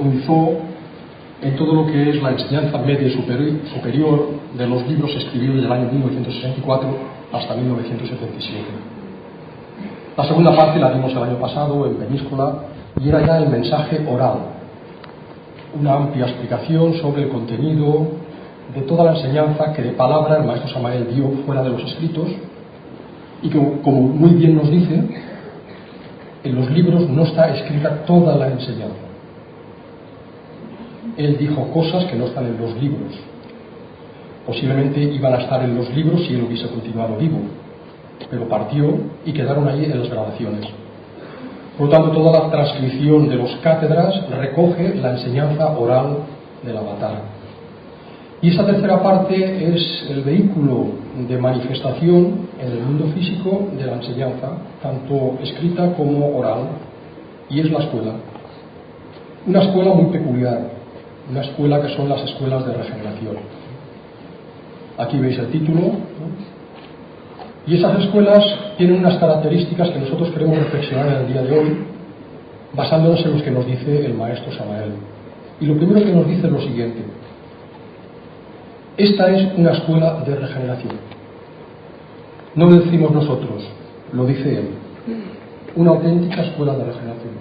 profundizó en todo lo que es la enseñanza media y superior de los libros escribidos desde el año 1964 hasta 1977. La segunda parte la dimos el año pasado en Peñíscola y era ya el mensaje oral, una amplia explicación sobre el contenido de toda la enseñanza que de palabra el maestro Samael dio fuera de los escritos y que, como muy bien nos dice, en los libros no está escrita toda la enseñanza. Él dijo cosas que no están en los libros. Posiblemente iban a estar en los libros si él hubiese continuado vivo, pero partió y quedaron ahí en las grabaciones. Por lo tanto, toda la transcripción de los cátedras recoge la enseñanza oral del avatar. Y esa tercera parte es el vehículo de manifestación en el mundo físico de la enseñanza, tanto escrita como oral, y es la escuela. Una escuela muy peculiar, una escuela que son las escuelas de regeneración. Aquí veis el título, ¿no? Y esas escuelas tienen unas características que nosotros queremos reflexionar en el día de hoy, basándonos en lo que nos dice el maestro Samael. Y lo primero que nos dice es lo siguiente: esta es una escuela de regeneración. No lo decimos nosotros, lo dice él. Una auténtica escuela de regeneración.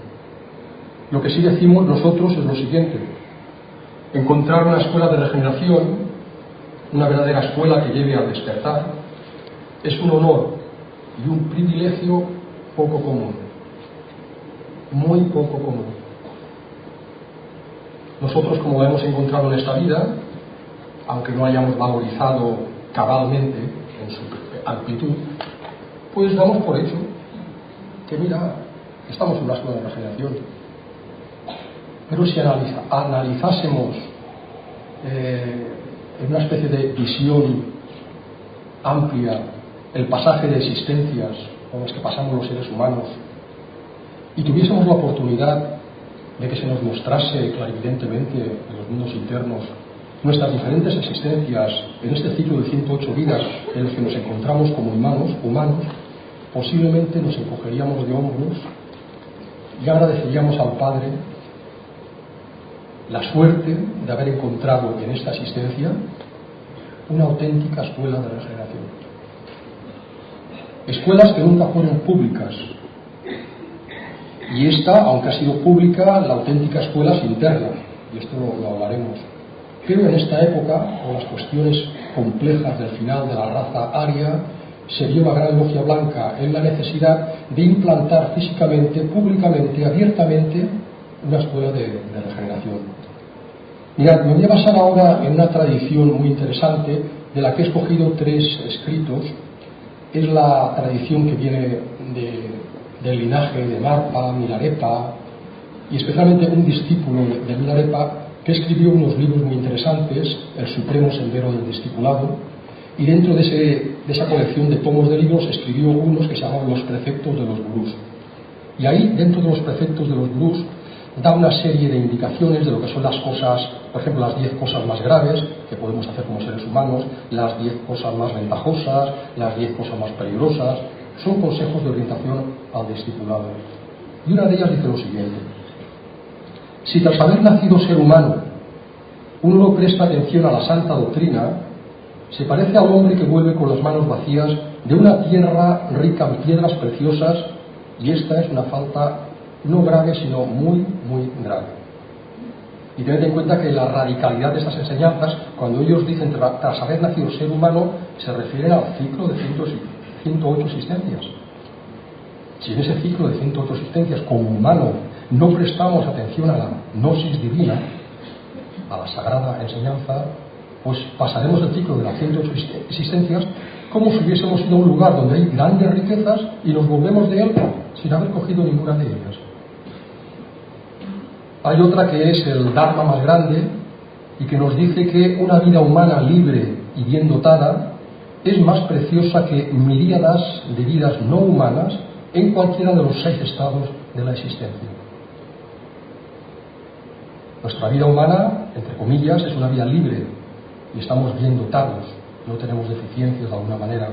Lo que sí decimos nosotros es lo siguiente: encontrar una escuela de regeneración, una verdadera escuela que lleve al despertar, es un honor y un privilegio poco común, muy poco común. Nosotros, como lo hemos encontrado en esta vida, aunque no hayamos valorizado cabalmente en su amplitud, pues damos por hecho que, mira, estamos en una escuela de regeneración. Pero si analizásemos en una especie de visión amplia el pasaje de existencias con las que pasamos los seres humanos y tuviésemos la oportunidad de que se nos mostrase clarividentemente en los mundos internos nuestras diferentes existencias en este ciclo de 108 vidas en los que nos encontramos como humanos, posiblemente nos encogeríamos de hombros y agradeceríamos al Padre la suerte de haber encontrado en esta existencia una auténtica escuela de regeneración. Escuelas que nunca fueron públicas. Y esta, aunque ha sido pública, la auténtica escuela es interna, y esto lo hablaremos. Pero en esta época, con las cuestiones complejas del final de la raza aria, se vio la gran logia blanca en la necesidad de implantar físicamente, públicamente, abiertamente, una escuela de regeneración. Mirad, me voy a basar ahora en una tradición muy interesante de la que he escogido 3 escritos. Es la tradición que viene del linaje de Marpa, Milarepa, y especialmente un discípulo de Milarepa que escribió unos libros muy interesantes, El Supremo Sendero del Discipulado, y dentro de esa colección de tomos de libros escribió unos que se llaman Los Preceptos de los Gurús. Y ahí, dentro de los preceptos de los gurús, da una serie de indicaciones de lo que son las cosas, por ejemplo, las 10 cosas más graves que podemos hacer como seres humanos, las 10 cosas más ventajosas, las 10 cosas más peligrosas. Son consejos de orientación al discipulado. Y una de ellas dice lo siguiente: si tras haber nacido ser humano uno no presta atención a la santa doctrina, se parece al hombre que vuelve con las manos vacías de una tierra rica en piedras preciosas, y esta es una falta no grave, sino muy, muy grave. Y tened en cuenta que la radicalidad de estas enseñanzas, cuando ellos dicen tras haber nacido ser humano, se refieren al ciclo de 108 existencias. Si en ese ciclo de 108 existencias, como humano, no prestamos atención a la gnosis divina, a la sagrada enseñanza, pues pasaremos el ciclo de las 108 existencias como si hubiésemos ido a un lugar donde hay grandes riquezas y nos volvemos de él sin haber cogido ninguna de ellas. Hay otra que es el Dharma más grande y que nos dice que una vida humana libre y bien dotada es más preciosa que miríadas de vidas no humanas en cualquiera de los 6 estados de la existencia. Nuestra vida humana, entre comillas, es una vida libre y estamos bien dotados, no tenemos deficiencias de alguna manera,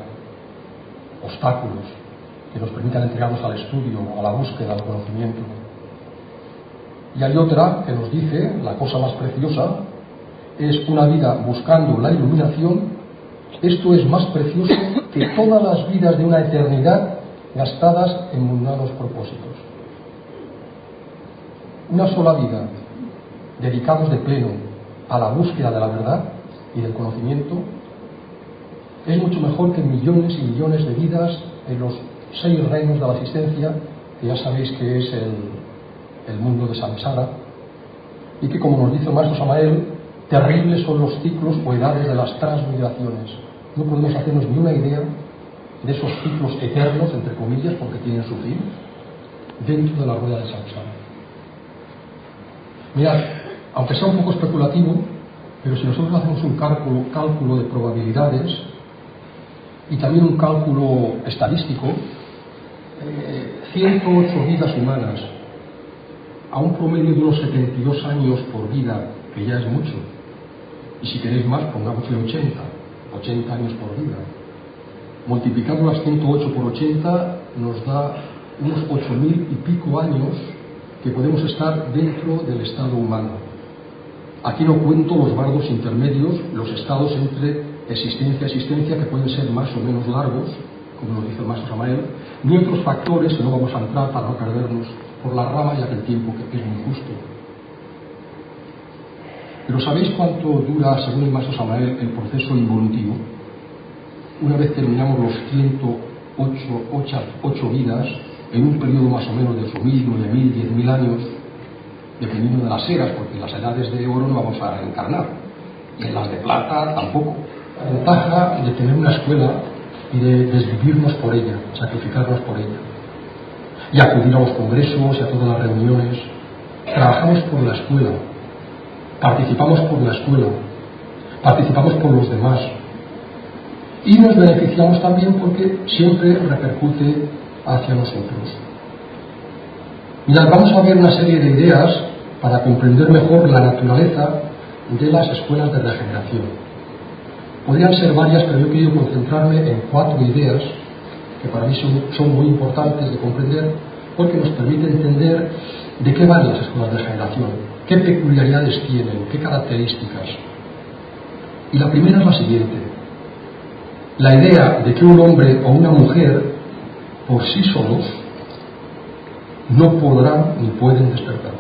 obstáculos que nos permitan entregarnos al estudio, a la búsqueda del conocimiento. Y hay otra que nos dice, la cosa más preciosa, es una vida buscando la iluminación. Esto es más precioso que todas las vidas de una eternidad gastadas en mundanos propósitos. Una sola vida, dedicados de pleno a la búsqueda de la verdad y del conocimiento, es mucho mejor que millones y millones de vidas en los 6 reinos de la existencia, que ya sabéis que es el mundo de Samsara, y que, como nos dice el maestro Samael, terribles son los ciclos o edades de las transmigraciones. No podemos hacernos ni una idea de esos ciclos eternos, entre comillas, porque tienen su fin, dentro de la rueda de Samsara. Mirad, aunque sea un poco especulativo, pero si nosotros hacemos un cálculo de probabilidades y también un cálculo estadístico, 108 vidas humanas a un promedio de unos 72 años por vida, que ya es mucho, y si queréis más, pongámosle 80 años por vida. Multiplicando las 108 por 80 nos da unos 8.000 y pico años que podemos estar dentro del estado humano. Aquí no cuento los bardos intermedios, los estados entre existencia y existencia, que pueden ser más o menos largos, como nos dice el maestro Samael, ni otros factores que no vamos a entrar para no perdernos por la rama, ya que el tiempo que es muy justo. Pero ¿sabéis cuánto dura, según el maestro Samael, el proceso involutivo? Una vez terminamos los 108 vidas, en un periodo más o menos de 8.000, 9.000, 10.000 años, dependiendo de las eras, porque en las edades de oro no vamos a reencarnar, y en las de plata tampoco. La ventaja de tener una escuela y de desvivirnos por ella, sacrificarnos por ella, y acudir a los congresos y a todas las reuniones. Trabajamos por la escuela, participamos por la escuela, participamos por los demás, y nos beneficiamos también porque siempre repercute hacia nosotros. Mirad, vamos a ver una serie de ideas para comprender mejor la naturaleza de las escuelas de regeneración. Podrían ser varias, pero yo he querido concentrarme en 4 ideas que para mí son muy importantes de comprender, porque nos permite entender de qué van las escuelas de regeneración, qué peculiaridades tienen, qué características. Y la primera es la siguiente: la idea de que un hombre o una mujer por sí solos no podrán ni pueden despertar.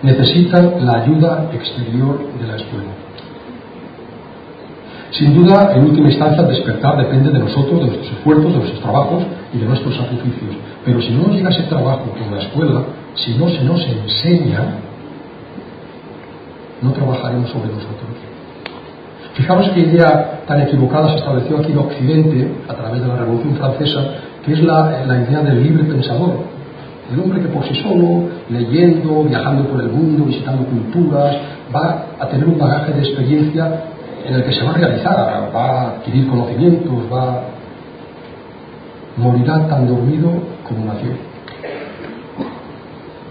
Necesitan la ayuda exterior de la escuela. Sin duda, en última instancia, el despertar depende de nosotros, de nuestros esfuerzos, de nuestros trabajos y de nuestros sacrificios. Pero si no llega ese trabajo en la escuela, si no se nos enseña, no trabajaremos sobre nosotros. Fijaros qué idea tan equivocada se estableció aquí en Occidente a través de la Revolución Francesa, que es la idea del libre pensador. El hombre que por sí solo, leyendo, viajando por el mundo, visitando culturas, va a tener un bagaje de experiencia en el que se va a realizar, va a adquirir conocimientos, morirá tan dormido como nació.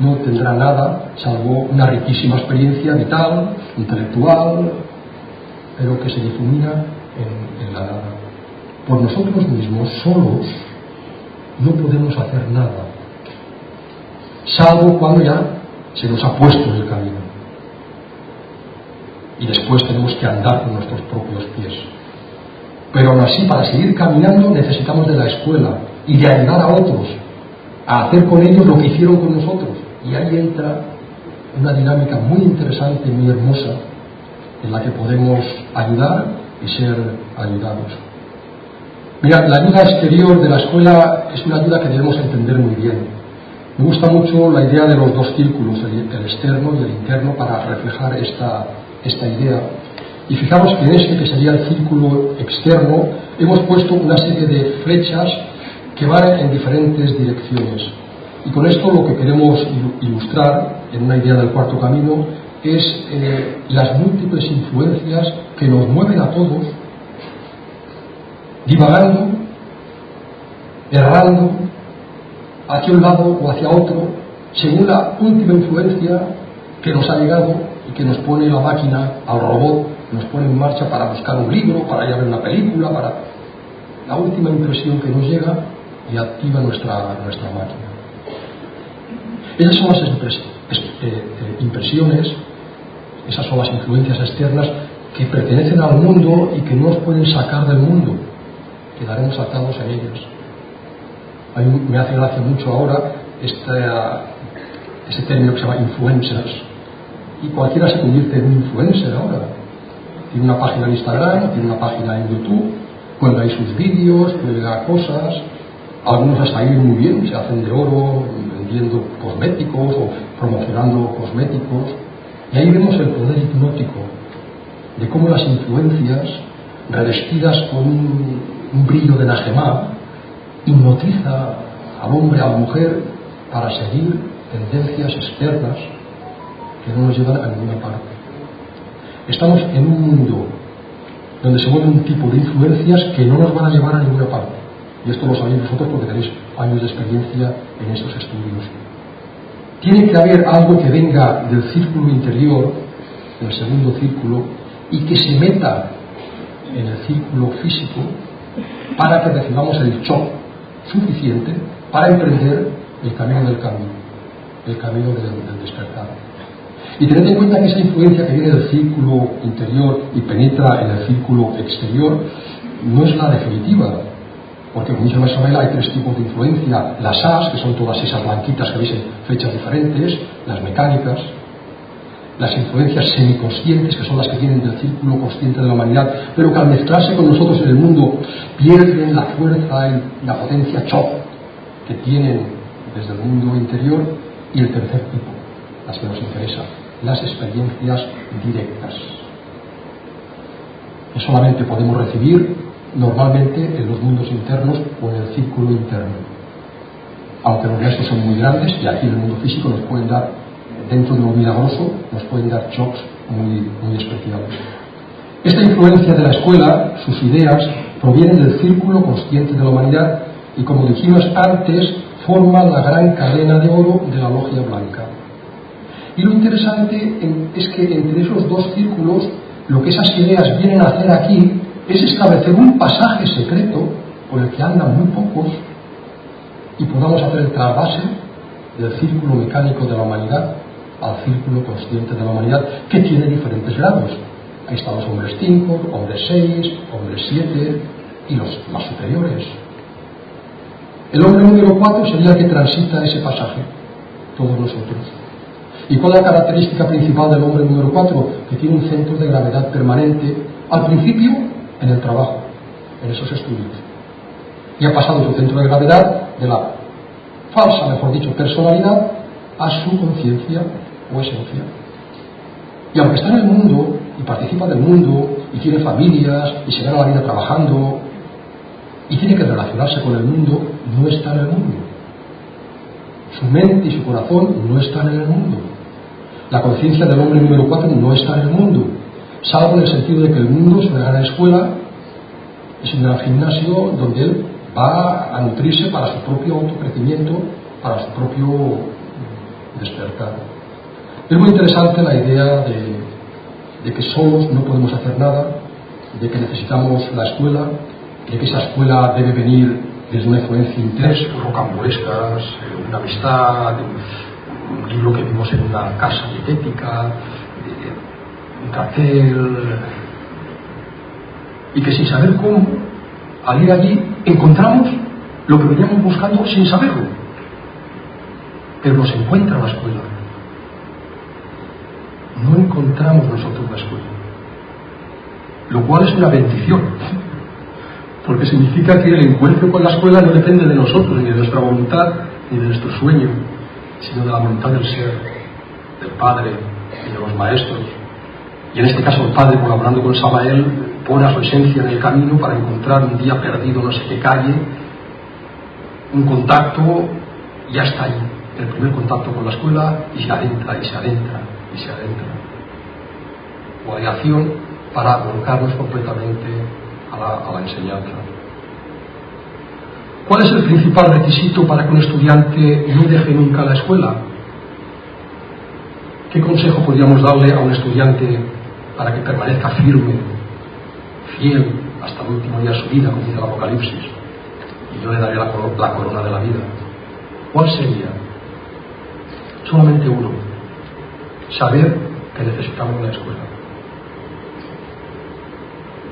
No tendrá nada salvo una riquísima experiencia vital, intelectual, pero que se difumina en la nada. Por nosotros mismos, solos, no podemos hacer nada, salvo cuando ya se nos ha puesto en el camino. Y después tenemos que andar con nuestros propios pies. Pero aún así, para seguir caminando, necesitamos de la escuela y de ayudar a otros a hacer con ellos lo que hicieron con nosotros. Y ahí entra una dinámica muy interesante y muy hermosa, en la que podemos ayudar y ser ayudados. Mira, la ayuda exterior de la escuela es una ayuda que debemos entender muy bien. Me gusta mucho la idea de los 2 círculos, el externo y el interno, para reflejar esta idea. Y fijaros que en este, que sería el círculo externo, hemos puesto una serie de flechas que van en diferentes direcciones. Y con esto lo que queremos ilustrar en una idea del cuarto camino es las múltiples influencias que nos mueven a todos, divagando, errando, hacia un lado o hacia otro, según la última influencia que nos ha llegado y que nos pone la máquina, al robot, nos pone en marcha para buscar un libro, para ir a ver una película, para la última impresión que nos llega y activa nuestra máquina. Esas son las impresiones, esas son las influencias externas que pertenecen al mundo y que no nos pueden sacar del mundo. Quedaremos atados en ellas. A mí me hace gracia mucho ahora ese término que se llama influencers. Y cualquiera se convierte en un influencer ahora. Tiene una página en Instagram, tiene una página en YouTube, cuelga ahí sus vídeos, cuelga cosas. Algunos hasta ahí muy bien, se hacen de oro vendiendo cosméticos o promocionando cosméticos. Y ahí vemos el poder hipnótico de cómo las influencias, revestidas con un brillo de Najemá, hipnotiza al hombre, a la mujer, para seguir tendencias externas que no nos llevan a ninguna parte. Estamos en un mundo donde se mueve un tipo de influencias que no nos van a llevar a ninguna parte. Y esto lo sabéis vosotros porque tenéis años de experiencia en estos estudios. Tiene que haber algo que venga del círculo interior, del segundo círculo, y que se meta en el círculo físico para que recibamos el shock suficiente para emprender el camino del cambio, el camino del despertar. Y tened en cuenta que esa influencia que viene del círculo interior y penetra en el círculo exterior no es la definitiva, porque como dice la Isabel, hay tres tipos de influencia: las As, que son todas esas blanquitas que veis en fechas diferentes, las mecánicas, las influencias semiconscientes, que son las que vienen del círculo consciente de la humanidad, pero que al mezclarse con nosotros en el mundo pierden la fuerza y la potencia shock que tienen desde el mundo interior. Y el tercer tipo, las que nos interesa, las experiencias directas, que solamente podemos recibir normalmente en los mundos internos o en el círculo interno, aunque los restos son muy grandes y aquí en el mundo físico nos pueden dar, dentro de lo milagroso, nos pueden dar shocks muy especiales. Esta influencia de la escuela, sus ideas, provienen del círculo consciente de la humanidad y, como dijimos antes, forman la gran cadena de oro de la logia blanca. Y lo interesante es que entre esos dos círculos, lo que esas ideas vienen a hacer aquí es establecer un pasaje secreto por el que andan muy pocos y podamos hacer el trasvase del círculo mecánico de la humanidad al círculo consciente de la humanidad, que tiene diferentes grados. Ahí están los hombres 5, hombres 6, hombres 7 y los más superiores. El hombre número 4 sería el que transita ese pasaje, todos nosotros. ¿Y cuál es la característica principal del hombre número 4? Que tiene un centro de gravedad permanente, al principio en el trabajo, en esos estudios. Y ha pasado su centro de gravedad de la falsa, mejor dicho, personalidad a su conciencia o esencia. Y aunque está en el mundo y participa del mundo y tiene familias y se gana la vida trabajando y tiene que relacionarse con el mundo, no está en el mundo. Su mente y su corazón no están en el mundo. La conciencia del hombre número 4 no está en el mundo, salvo en el sentido de que el mundo es una gran escuela, es un gran gimnasio donde él va a nutrirse para su propio autocrecimiento, para su propio despertar. Es muy interesante la idea de que solos no podemos hacer nada, de que necesitamos la escuela, de que esa escuela debe venir desde una influencia interés, rocambolescas, una amistad, un libro que vimos en una casa dietética, un cartel, y que sin saber cómo, al ir allí, encontramos lo que veníamos buscando sin saberlo, pero nos encuentra la escuela. No encontramos nosotros la escuela, lo cual es una bendición, porque significa que el encuentro con la escuela no depende de nosotros, ni de nuestra voluntad, ni de nuestro sueño, sino de la voluntad del ser, del Padre y de los maestros. Y en este caso el Padre, colaborando con Samael, pone a su esencia en el camino para encontrar un día perdido no sé qué calle, un contacto, y ya está ahí, el primer contacto con la escuela, y se adentra, y se adentra, y se adentra. Guardiación para volcarnos completamente a la enseñanza. ¿Cuál es el principal requisito para que un estudiante no deje nunca la escuela? ¿Qué consejo podríamos darle a un estudiante para que permanezca firme, fiel hasta el último día de su vida, como dice el Apocalipsis? Y yo le daré la corona de la vida. ¿Cuál sería? Solamente uno: saber que necesitamos una escuela.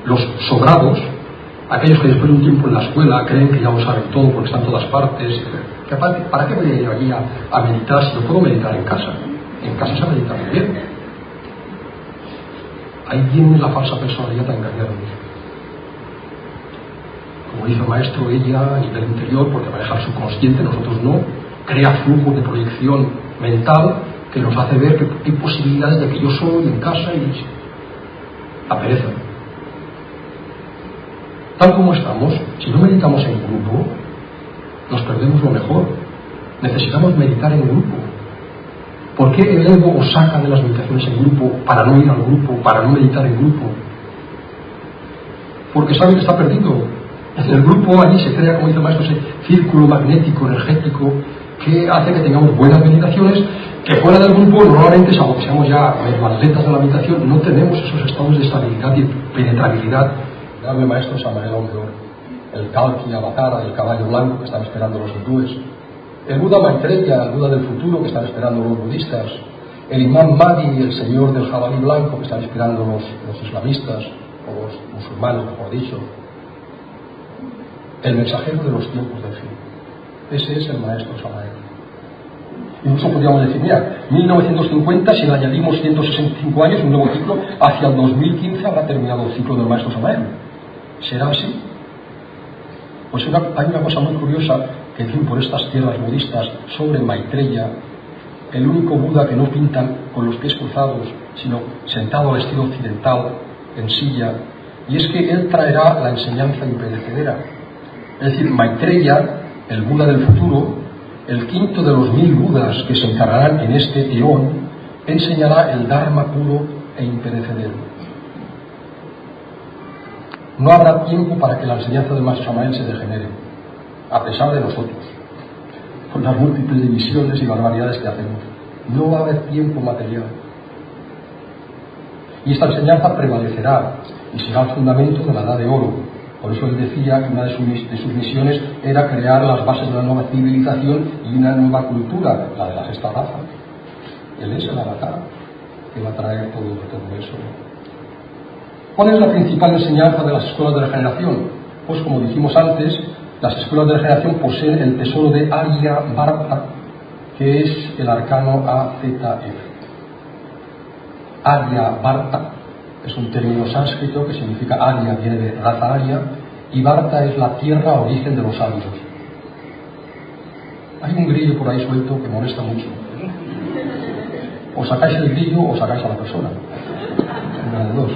Los sobrados, aquellos que después de un tiempo en la escuela creen que ya lo saben todo porque están en todas partes, que aparte, ¿para qué voy a ir allí a meditar si lo puedo meditar en casa? En casa se medita muy bien. Ahí viene la falsa personalidad a engañarnos. Como dice el maestro, ella a nivel interior, porque maneja el subconsciente, nosotros no, crea flujos de proyección mental que nos hace ver que hay posibilidades de que yo soy en casa y la pereza. Tal como estamos, si no meditamos en grupo, nos perdemos lo mejor. Necesitamos meditar en grupo. ¿Por qué el ego os saca de las meditaciones en grupo para no ir al grupo, para no meditar en grupo? Porque sabe que está perdido. En el grupo allí se crea, como dice el maestro, ese círculo magnético, energético, que hace que tengamos buenas meditaciones, que fuera del grupo normalmente, salvo que seamos ya atletas de la meditación, no tenemos esos estados de estabilidad y penetrabilidad. Dame maestro Samael Aumedor, el Kalki, Avatara, el caballo blanco que están esperando los hindúes, el Buda Maitreya, el Buda del futuro que están esperando los budistas, el Imam Mahdi, el señor del jabalí blanco que están esperando los islamistas, o los musulmanes, mejor dicho, el mensajero de los tiempos del fin. Ese es el maestro Samael. Incluso podríamos decir, mira, 1950, si le añadimos 165 años, un nuevo ciclo, hacia el 2015 habrá terminado el ciclo del maestro Samael. ¿Será así? Pues hay una cosa muy curiosa que dicen por estas tierras budistas sobre Maitreya, el único Buda que no pintan con los pies cruzados, sino sentado al estilo occidental, en silla, y es que él traerá la enseñanza imperecedera. Es decir, Maitreya, el Buda del futuro, el quinto de los 1000 Budas que se encargarán en este eón, enseñará el Dharma puro e imperecedero. No habrá tiempo para que la enseñanza del maestro Samael se degenere, a pesar de nosotros, con las múltiples divisiones y barbaridades que hacemos. No va a haber tiempo material. Y esta enseñanza prevalecerá y será el fundamento de la Edad de Oro. Por eso él decía que una de sus misiones era crear las bases de una nueva civilización y una nueva cultura, la de la sexta raza. Él es el avatar que va a traer todo eso. ¿Cuál es la principal enseñanza de las escuelas de regeneración? Pues como dijimos antes, las escuelas de regeneración poseen el tesoro de Arya Varta, que es el arcano AZF. Arya Varta es un término sánscrito que significa Arya, viene de raza Arya, y Varta es la tierra origen de los sabios. Hay un grillo por ahí suelto que molesta mucho. O sacáis el grillo o sacáis a la persona. Una de dos.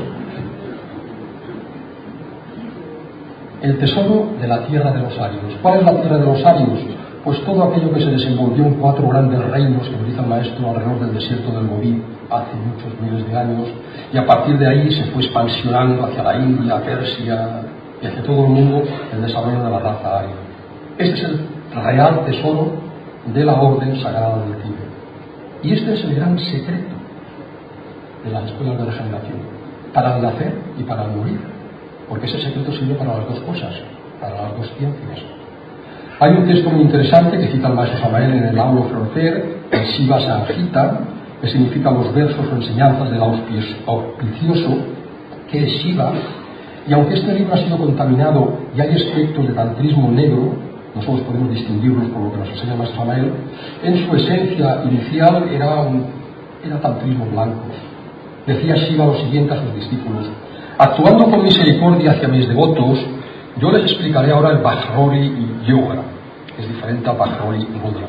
El tesoro de la tierra de los arios. ¿Cuál es la tierra de los arios? Pues todo aquello que se desenvolvió en 4 grandes reinos que nos dice el maestro alrededor del desierto del Gobi hace muchos miles de años, y a partir de ahí se fue expansionando hacia la India, Persia y hacia todo el mundo el desarrollo de la raza aria. Este es el real tesoro de la orden sagrada del Tíbet. Y este es el gran secreto de las escuelas de regeneración, para el nacer y para el morir, porque ese secreto sirve para las dos cosas, para las dos ciencias. Hay un texto muy interesante que cita el maestro Samael en el Aulo Florcer, el Shiva Sanjita, que significa los versos o enseñanzas del auspicioso, que es Shiva, y aunque este libro ha sido contaminado y hay aspectos de tantrismo negro, nosotros podemos distinguirlos por lo que nos enseña el maestro Samael, en su esencia inicial era tantrismo blanco. Decía Shiva lo siguiente a sus discípulos: actuando con misericordia hacia mis devotos, yo les explicaré ahora el Vajroli Yoga, que es diferente al Vajroli Rudra.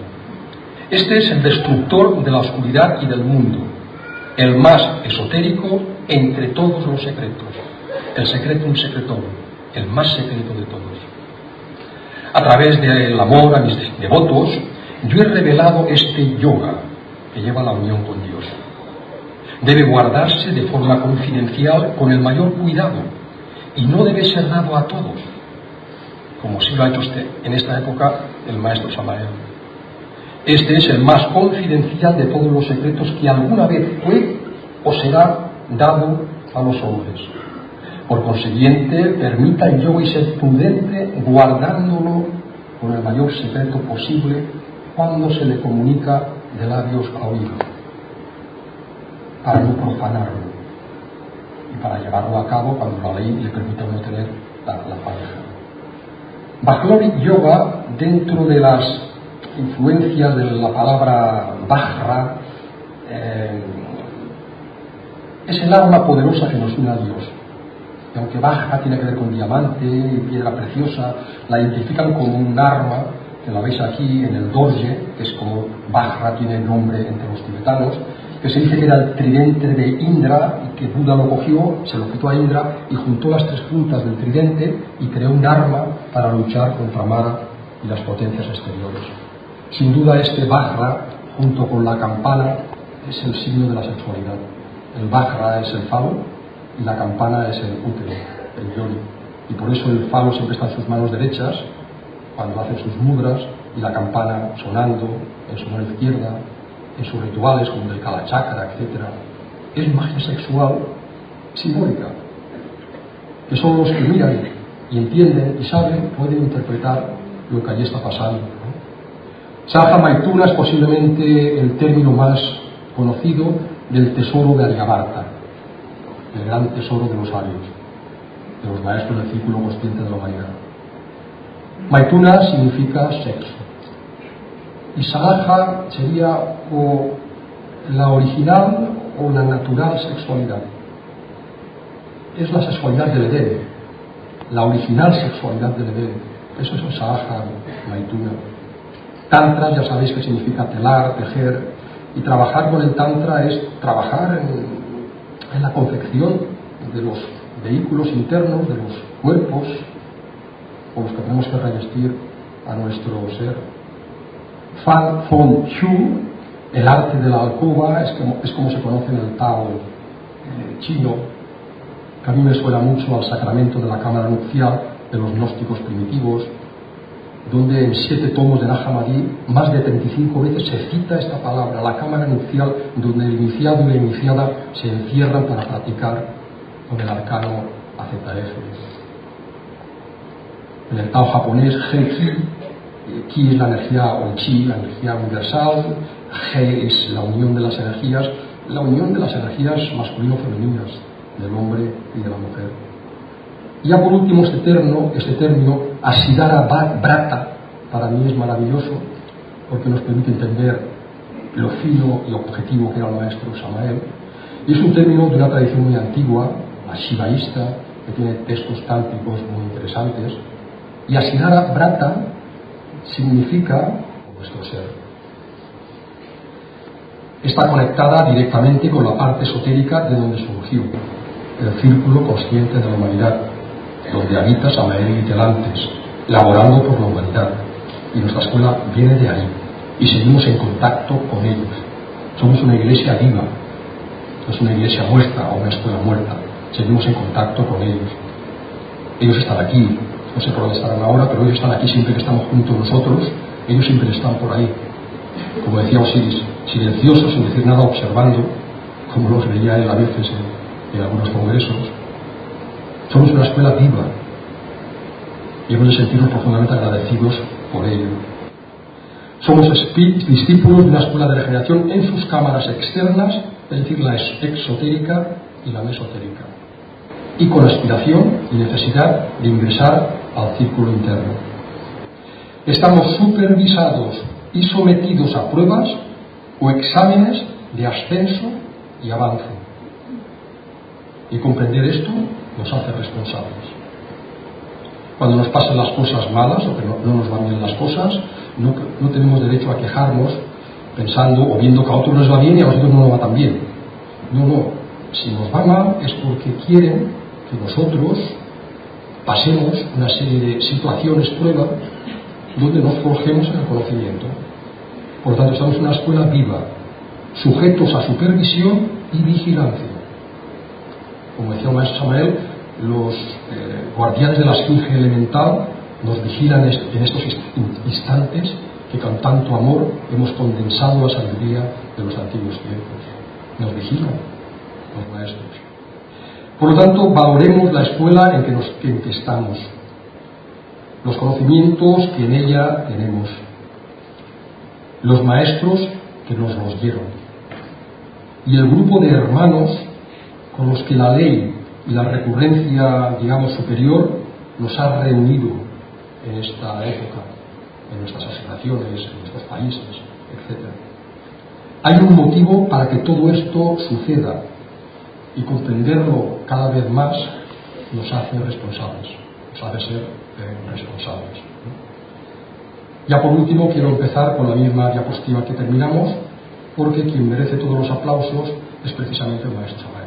Este es el destructor de la oscuridad y del mundo, el más esotérico entre todos los secretos, el secretum secretum, el más secreto de todos. A través del amor a mis devotos, yo he revelado este yoga que lleva a la unión con Dios. Debe guardarse de forma confidencial con el mayor cuidado y no debe ser dado a todos, como sí lo ha hecho usted en esta época el maestro Samael. Este es el más confidencial de todos los secretos que alguna vez fue o será dado a los hombres. Por consiguiente, permita el yoga y ser prudente guardándolo con el mayor secreto posible cuando se le comunica de labios a oído, para no profanarlo y para llevarlo a cabo cuando la ley le permita no tener la pareja. Bhakti Yoga, dentro de las influencias de la palabra Vajra, es el arma poderosa que nos une a Dios. Y aunque Vajra tiene que ver con diamante y piedra preciosa, la identifican como un arma, que la veis aquí en el Dorje, que es como Vajra tiene nombre entre los tibetanos, que se dice que era el tridente de Indra y que Buda lo cogió, se lo quitó a Indra y juntó las tres puntas del tridente y creó un arma para luchar contra Mara y las potencias exteriores. Sin duda este Vajra, junto con la campana, es el signo de la sexualidad. El Vajra es el falo y la campana es el útero, el yoni. Y por eso el falo siempre está en sus manos derechas, cuando hacen sus mudras, y la campana sonando en su mano izquierda, en sus rituales como el Kalachakra, etc. Es magia sexual simbólica, que solo los que miran y entienden y saben pueden interpretar lo que allí está pasando. Sahaja Maituna es posiblemente el término más conocido del tesoro de Aryabharta, el gran tesoro de los sabios, de los maestros del círculo consciente de la humanidad. Maituna significa sexo. Y Sahaja sería o la original o la natural sexualidad. Es la sexualidad del Edén, la original sexualidad del Edén. Eso es el Sahaja Maituna. Tantra, ya sabéis que significa telar, tejer, y trabajar con el Tantra es trabajar en la confección de los vehículos internos, de los cuerpos con los que tenemos que revestir a nuestro ser. Fan Fong Shu, el arte de la alcoba, es como se conoce en el Tao chino, que a mí me suena mucho al sacramento de la cámara nupcial de los gnósticos primitivos, donde en 7 tomos de Nag Hammadi más de 35 veces se cita esta palabra, la cámara nupcial, donde el iniciado y la iniciada se encierran para practicar con el arcano AZF. En el Tao japonés, He-Ki, Ki es la energía, o Chi, la energía universal, He es la unión de las energías masculino-femeninas, del hombre y de la mujer. Y ya por último, este término, Asiddhara Brata, para mí es maravilloso, porque nos permite entender lo fino y objetivo que era el maestro Samael, y es un término de una tradición muy antigua, la shivaísta, que tiene textos tántricos muy interesantes, y Asiddhara Brata significa nuestro ser. Está conectada directamente con la parte esotérica de donde surgió, el círculo consciente de la humanidad, donde habita Samael y Telantes, laborando por la humanidad. Y nuestra escuela viene de ahí, y seguimos en contacto con ellos. Somos una iglesia viva, no es una iglesia muerta o una escuela muerta. Seguimos en contacto con ellos. Ellos están aquí, no sé por dónde estarán ahora, pero ellos están aquí siempre que estamos juntos nosotros, ellos siempre están por ahí. Como decía Osiris, silenciosos, sin decir nada, observando, como los veía él a veces en algunos congresos. Somos una escuela viva y hemos de sentirnos profundamente agradecidos por ello. Somos discípulos de una escuela de regeneración en sus cámaras externas, es decir, la exotérica y la mesotérica, y con aspiración y necesidad de ingresar al círculo interno. Estamos supervisados y sometidos a pruebas o exámenes de ascenso y avance. Y comprender esto nos hace responsables. Cuando nos pasan las cosas malas o que no nos van bien las cosas, no tenemos derecho a quejarnos pensando o viendo que a otros les va bien y a nosotros no nos va tan bien. No. Si nos va mal es porque quieren que nosotros pasemos una serie de situaciones, pruebas, donde nos forjemos en el conocimiento. Por lo tanto, estamos en una escuela viva, sujetos a supervisión y vigilancia. Como decía el maestro Samael, los guardianes de la esfinge elemental nos vigilan en estos instantes que con tanto amor hemos condensado la sabiduría de los antiguos tiempos. Nos vigilan los maestros. Por lo tanto, valoremos la escuela en que estamos, los conocimientos que en ella tenemos, los maestros que nos los dieron. Y el grupo de hermanos con los que la ley y la recurrencia, digamos, superior nos ha reunido en esta época, en nuestras asociaciones, en nuestros países, etc. Hay un motivo para que todo esto suceda, y comprenderlo cada vez más nos hace responsables, nos hace ser responsables. Ya por último quiero empezar con la misma diapositiva que terminamos, porque quien merece todos los aplausos es precisamente el maestro Samael.